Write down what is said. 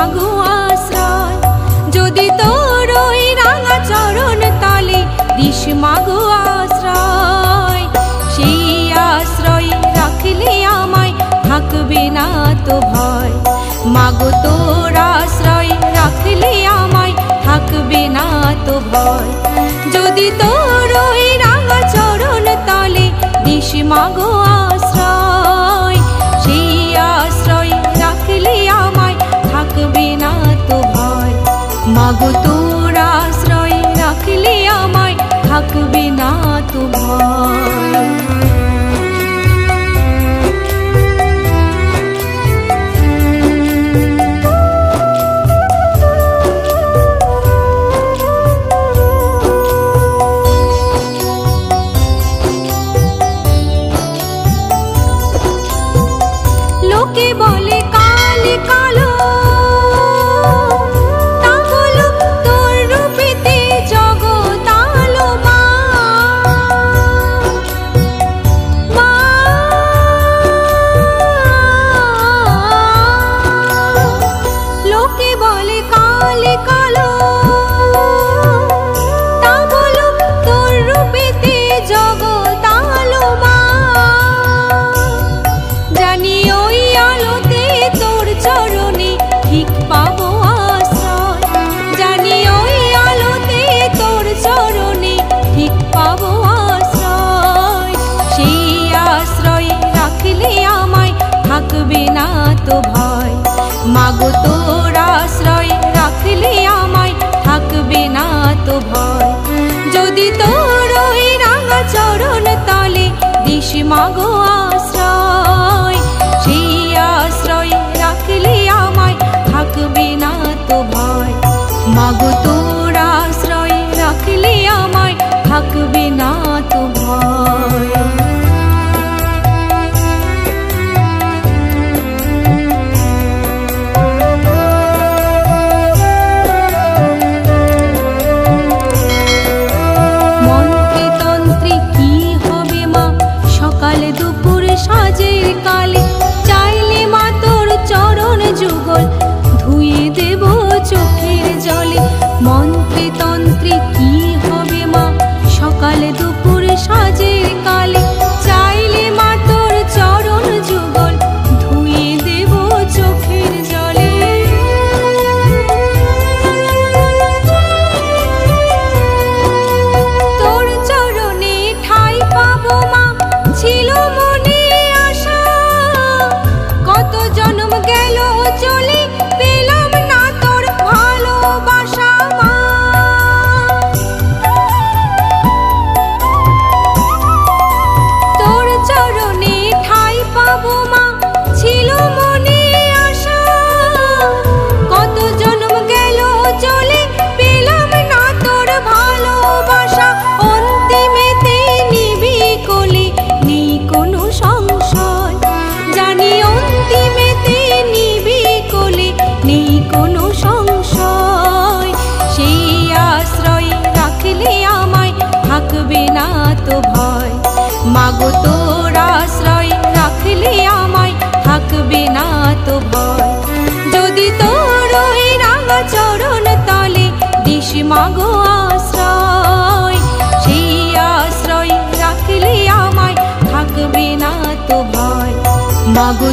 মাগো আশ্রয়। যদি তোর ওই রাঙা চরণ তলে দিস মাগো আশ্রয়, সেই আশ্রয় রাখলে আমায় থাকবে না তো ভয়। মাগো তোর আশ্রয় রাখলে আমায় থাকবে না তো ভয়। যদি তোর ওই রাঙা চরণ তলে দিস মাগো আশ্রয়, সেই আশ্রয় রাখলে আমায় থাকবে না তো ভয়। মাগো তোর আশ্রয় রাখলে আমায় থাকবে না তো ভয়। লোকে বলে কালে কালো, তা হলো তোর রূপেতে জগৎ আলো মা। লোকে বলে কালে কালো, তা হলো তোর রূপেতে জগৎ আলো মা। জানি ওই আলোতে তোর চরণে ঠিক পাবো আশ্রয়, জানি ওই আলোতে তোর চরণে ঠিক পাবো আশ্রয়। সেই আশ্রয় রাখলে আমায় থাকবে না তো ভয়। মাগো তোর আশ্রয় রাখলে আমায় থাকবে না তো ভয়। যদি তোর ওই রাঙা চরণ তলে দিস মাগো আশ্রয়, সেই আশ্রয় রাখলে আমায় থাকবে না তো ভয়। মাগো তোর আশ্রয় রাখলে আমায় থাকবে না তো ভয়। মন্ত্রে তন্ত্রে কি হবে মা সকালে দুপুর সাজের কালে, চাইলে মা তোর চরণ যুগল ধুয়ে দেব চোখের জলে। মন্ত্রে তন্ত্রে কি হবে মা সকালে দুপুর সাজের কালে, চাইলে মা তোর চরণ যুগল ধুয়ে দেব চোখের জলে। তোর চরণে ঠাই পাবো মা ছিল মনে আশা, কত জন্ম গেল চলে পেলাম না তোর ভালোবাসা মা। তোর চরণে ঠাই পাবো মা ছিল মনে আশা, কত জন্ম গেল চলে পেলাম না তোর ভালোবাসা। অন্তিমেতে নিবি কোলে নেই কোনো সংশয়, জানি অন্তিমেতে নিবি কোলে নেই কোনো সংশয়। সেই আশ্রয় রাখলে আমায় থাকবে না তো ভয়। মাগো তোর আশ্রয় রাখলে আমায় থাকবে না তো ভয়। যদি তোর ওই রাঙা চরণ তলে দিস মাগো আশ্রয়, সেই আশ্রয় রাখলে আমায় থাকবে না তো ভয়। মাগো